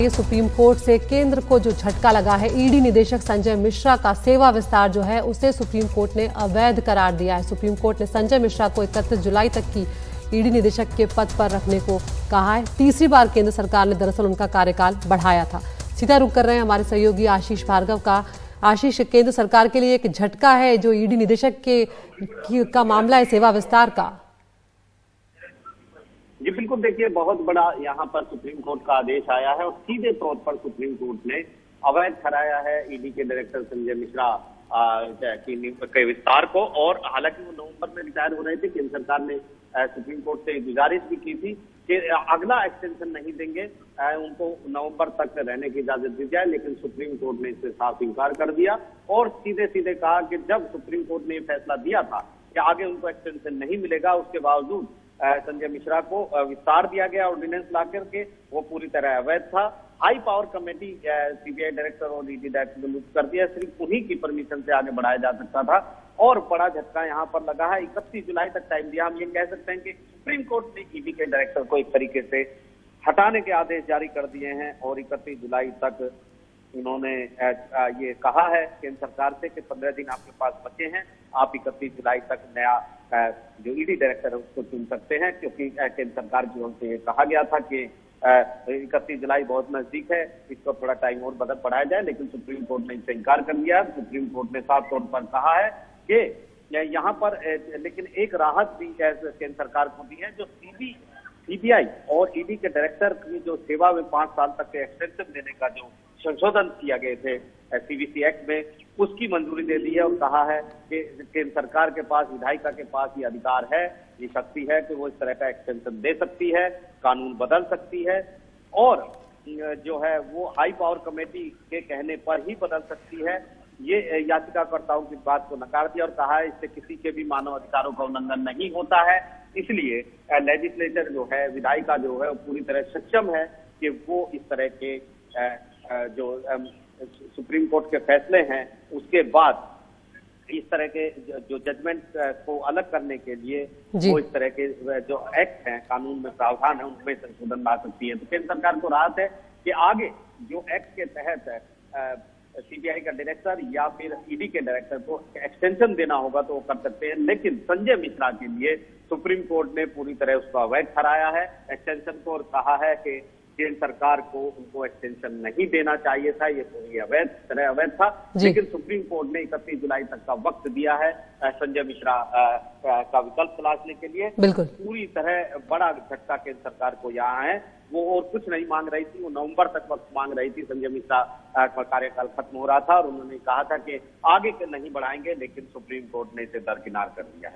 रही supreme court से केंद्र को जो झटका लगा है। ईडी निदेशक संजय मिश्रा का सेवा विस्तार जो है उसे सुप्रीम कोर्ट ने अवैध करार दिया है। सुप्रीम कोर्ट ने संजय मिश्रा को 31 जुलाई तक की ईडी निदेशक के पद पर रखने को कहा है। तीसरी बार केंद्र सरकार ने दरअसल उनका कार्यकाल बढ़ाया था। सीधा रुख कर रहे हैं हमारे सहयोगी आशीष भार्गव का। आशीष, केंद्र सरकार के लिए एक झटका है जो ईडी निदेशक का मामला है सेवा विस्तार का। जी बिल्कुल, देखिए बहुत बड़ा यहाँ पर सुप्रीम कोर्ट का आदेश आया है और सीधे तौर पर सुप्रीम कोर्ट ने अवैध ठहराया है ईडी के डायरेक्टर संजय मिश्रा के विस्तार को। और हालांकि वो नवंबर में रिटायर हो रहे थे, केंद्र सरकार ने सुप्रीम कोर्ट से गुजारिश भी की थी कि अगला एक्सटेंशन नहीं देंगे, उनको नवंबर तक रहने की इजाजत दी जाए, लेकिन सुप्रीम कोर्ट ने इससे साफ इंकार कर दिया और सीधे सीधे कहा कि जब सुप्रीम कोर्ट ने ये फैसला दिया था कि आगे उनको एक्सटेंशन नहीं मिलेगा, उसके बावजूद संजय मिश्रा को विस्तार दिया गया ऑर्डिनेंस ला करके, वो पूरी तरह अवैध था। High power committee CBI director और ईडी डायरेक्टर को नियुक्त कर दिया, सिर्फ उन्हीं की परमिशन से आगे बढ़ाया जा सकता था। और बड़ा झटका यहाँ पर लगा है, 31 जुलाई तक टाइम दिया। हम ये कह सकते हैं कि सुप्रीम कोर्ट ने ईडी के डायरेक्टर को एक तरीके से हटाने के आदेश जारी कर दिए हैं और 31 जुलाई तक उन्होंने ये कहा है केंद्र सरकार से कि 15 दिन आपके पास बचे हैं, आप 31 जुलाई तक नया जो ईडी डायरेक्टर है उसको चुन सकते हैं, क्योंकि केंद्र सरकार की ओर से कहा गया था कि 31 जुलाई बहुत नजदीक है, इसको थोड़ा टाइम और बढ़ाया जाए, लेकिन सुप्रीम कोर्ट ने इससे इंकार कर दिया। सुप्रीम कोर्ट ने साफ तौर पर कहा है कि यहाँ पर लेकिन एक राहत भी केंद्र सरकार को दी है, जो सीबीआई और ईडी के डायरेक्टर की जो सेवा में 5 साल तक के एक्सटेंशन देने का जो संशोधन किया गए थे सीवीसी एक्ट में, उसकी मंजूरी दे दी है और कहा है कि केंद्र सरकार के पास, विधायिका के पास ये अधिकार है, ये शक्ति है कि वो इस तरह का एक्सटेंशन दे सकती है, कानून बदल सकती है और जो है वो हाई पावर कमेटी के कहने पर ही बदल सकती है। ये याचिकाकर्ताओं की बात को नकार दिया और कहा है इससे किसी के भी मानव अधिकारों का उल्लंघन नहीं होता है, इसलिए लेजिस्लेचर जो है, विधायिका जो है, वो पूरी तरह सक्षम है कि वो इस तरह के जो सुप्रीम कोर्ट के फैसले हैं उसके बाद इस तरह के जो जजमेंट को अलग करने के लिए वो इस तरह के जो एक्ट हैं, कानून में प्रावधान है, उनमें संशोधन ला सकती है। तो केंद्र सरकार को राहत है कि आगे जो एक्ट के तहत सीबीआई का डायरेक्टर या फिर ईडी के डायरेक्टर को एक्सटेंशन देना होगा तो वो कर सकते हैं, लेकिन संजय मिश्रा के लिए सुप्रीम कोर्ट ने पूरी तरह उसको अवैध ठहराया है एक्सटेंशन को और कहा है कि केंद्र सरकार को उनको एक्सटेंशन नहीं देना चाहिए था, ये पूरी अवैध था। लेकिन सुप्रीम कोर्ट ने 31 जुलाई तक का वक्त दिया है संजय मिश्रा का विकल्प तलाशने के लिए। पूरी तरह बड़ा झटका केंद्र सरकार को यहाँ है। वो और कुछ नहीं मांग रही थी, वो नवंबर तक वक्त मांग रही थी। संजय मिश्रा का कार्यकाल खत्म हो रहा था और उन्होंने कहा था कि आगे नहीं बढ़ाएंगे, लेकिन सुप्रीम कोर्ट ने इसे दरकिनार कर दिया है।